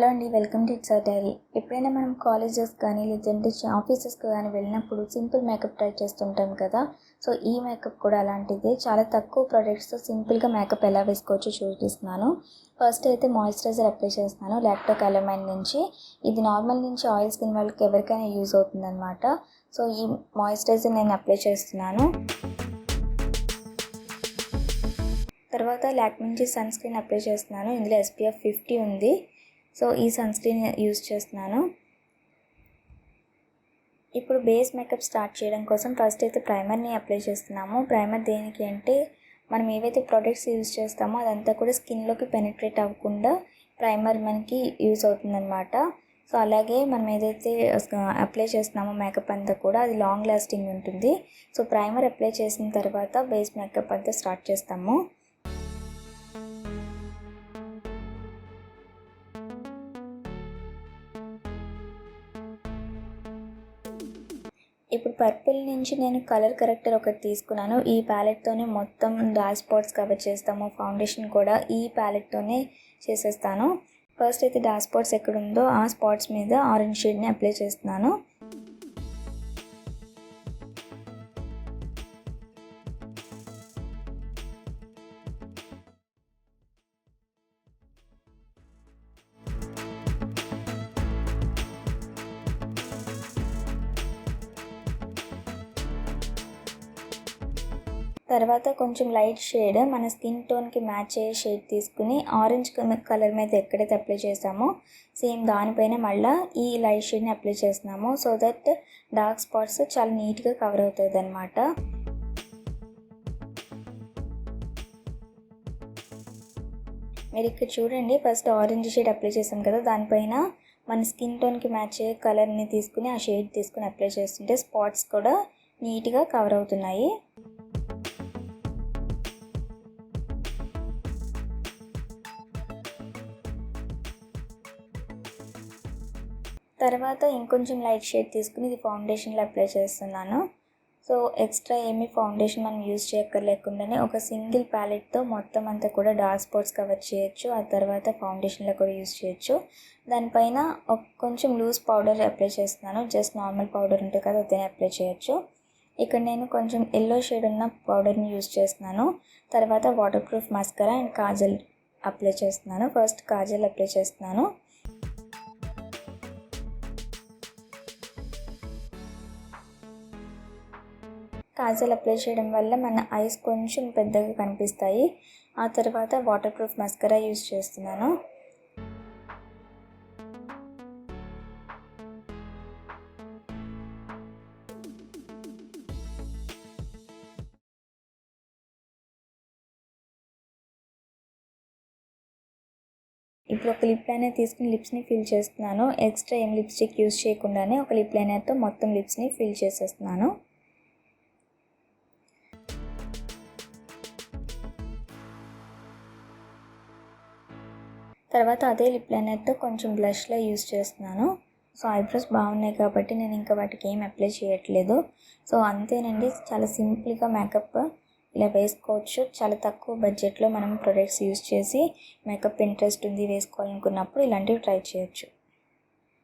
Hello అండి, welcome to it's dairy. ఎప్పుడైనా మనం కాలేజెస్ కానీ లేదంటే ఆఫీసెస్కి కానీ వెళ్ళినప్పుడు సింపుల్ మేకప్ ట్రై చేస్తుంటాం కదా. సో ఈ మేకప్ కూడా అలాంటిదే. చాలా తక్కువ ప్రొడక్ట్స్తో సింపుల్గా మేకప్ ఎలా వేసుకోవచ్చో చూపిస్తున్నాను. ఫస్ట్ అయితే మాయిశ్చరైజర్ అప్లై చేస్తున్నాను లాక్టో కాలమైన్ నుంచి. ఇది నార్మల్ నుంచి ఆయిల్ స్కిన్ వాళ్ళకి ఎవరికైనా యూజ్ అవుతుంది అనమాట. సో ఈ మాయిశ్చరైజర్ నేను అప్లై చేస్తున్నాను. తర్వాత లాక్మే నుంచి సన్ స్క్రీన్ అప్లై చేస్తున్నాను. ఇందులో SPF 50 ఉంది. సో ఈ సన్ స్క్రీన్ యూజ్ చేస్తున్నాను. ఇప్పుడు బేస్ మేకప్ స్టార్ట్ చేయడం కోసం ఫస్ట్ అయితే ప్రైమర్ని అప్లై చేస్తున్నాము. ప్రైమర్ దేనికి అంటే మనం ఏవైతే ప్రొడక్ట్స్ యూజ్ చేస్తామో అదంతా కూడా స్కిన్లోకి పెనిట్రేట్ అవ్వకుండా ప్రైమర్ మనకి యూజ్ అవుతుందన్నమాట. సో అలాగే మనం ఏదైతే అప్లై చేస్తున్నామో మేకప్ అంతా కూడా అది లాంగ్ లాస్టింగ్ ఉంటుంది. సో ప్రైమర్ అప్లై చేసిన తర్వాత బేస్ మేకప్ అంతా స్టార్ట్ చేస్తాము. ఇప్పుడు పర్పుల్ నుంచి నేను కలర్ కరెక్టర్ ఒకటి తీసుకున్నాను. ఈ ప్యాలెట్తోనే మొత్తం డార్క్ స్పాట్స్ కవర్ చేస్తాము. ఫౌండేషన్ కూడా ఈ ప్యాలెట్తోనే చేసేస్తాను. ఫస్ట్ అయితే డార్క్ స్పాట్స్ ఎక్కడుందో ఆ స్పాట్స్ మీద ఆరెంజ్ షేడ్ని అప్లై చేస్తున్నాను. తర్వాత కొంచెం లైట్ షేడ్ మన స్కిన్ టోన్కి మ్యాచ్ అయ్యే షేడ్ తీసుకుని ఆరెంజ్ కలర్ మీద ఎక్కడైతే అప్లై చేసామో సేమ్ దానిపైన మళ్ళీ ఈ లైట్ షేడ్ని అప్లై చేస్తున్నాము. సో దట్ డార్క్ స్పాట్స్ చాలా నీట్గా కవర్ అవుతుంది అన్నమాట. మీరు ఇక్కడ చూడండి, ఫస్ట్ ఆరెంజ్ షేడ్ అప్లై చేసాం కదా, దానిపైన మన స్కిన్ టోన్కి మ్యాచ్ అయ్యే కలర్ని తీసుకుని ఆ షేడ్ తీసుకుని అప్లై చేస్తుంటే స్పాట్స్ కూడా నీట్గా కవర్ అవుతున్నాయి. తర్వాత ఇంకొంచెం లైట్ షేడ్ తీసుకుని ఇది ఫౌండేషన్లో అప్లై చేస్తున్నాను. సో ఎక్స్ట్రా ఏమీ ఫౌండేషన్ మనం యూజ్ చేయక్కర్లేకుండానే ఒక సింగిల్ ప్యాలెట్తో మొత్తం అంతా కూడా డార్క్ స్పాట్స్ కవర్ చేయొచ్చు. ఆ తర్వాత ఫౌండేషన్లో కూడా యూజ్ చేయొచ్చు. దానిపైన కొంచెం లూజ్ పౌడర్ అప్లై చేస్తున్నాను. జస్ట్ నార్మల్ పౌడర్ ఉంటుంది కదా, అదే అప్లై చేయొచ్చు. ఇక్కడ నేను కొంచెం ఎల్లో షేడ్ ఉన్న పౌడర్ని యూజ్ చేస్తున్నాను. తర్వాత water proof mascara and Kajal apply చేస్తున్నాను. ఫస్ట్ కాజల్ అప్లై చేస్తున్నాను. కాజల్ అప్లై చేయడం వల్ల మన ఐస్ కొంచెం పెద్దగా కనిపిస్తాయి. ఆ తర్వాత వాటర్ ప్రూఫ్ మస్కరా యూజ్ చేస్తున్నాను. ఇప్పుడు ఒక లిప్ లైనర్ తీసుకుని లిప్స్ని ఫిల్ చేస్తున్నాను. ఎక్స్ట్రా ఏం లిప్స్టిక్ యూజ్ చేయకుండానే ఒక లిప్ లైనర్తో మొత్తం లిప్స్ని ఫిల్ చేసేస్తున్నాను. తర్వాత అదే లిప్ లైనర్తో కొంచెం బ్లష్లో యూజ్ చేస్తున్నాను. సో ఐబ్రోస్ బాగున్నాయి కాబట్టి నేను ఇంకా వాటికి ఏం అప్లై చేయట్లేదు. సో అంతేనండి, చాలా సింపుల్గా మేకప్ ఇలా వేసుకోవచ్చు. చాలా తక్కువ బడ్జెట్లో మనం ప్రొడక్ట్స్ యూజ్ చేసి మేకప్ ఇంట్రెస్ట్ ఉంది వేసుకోవాలనుకున్నప్పుడు ఇలాంటివి ట్రై చేయొచ్చు.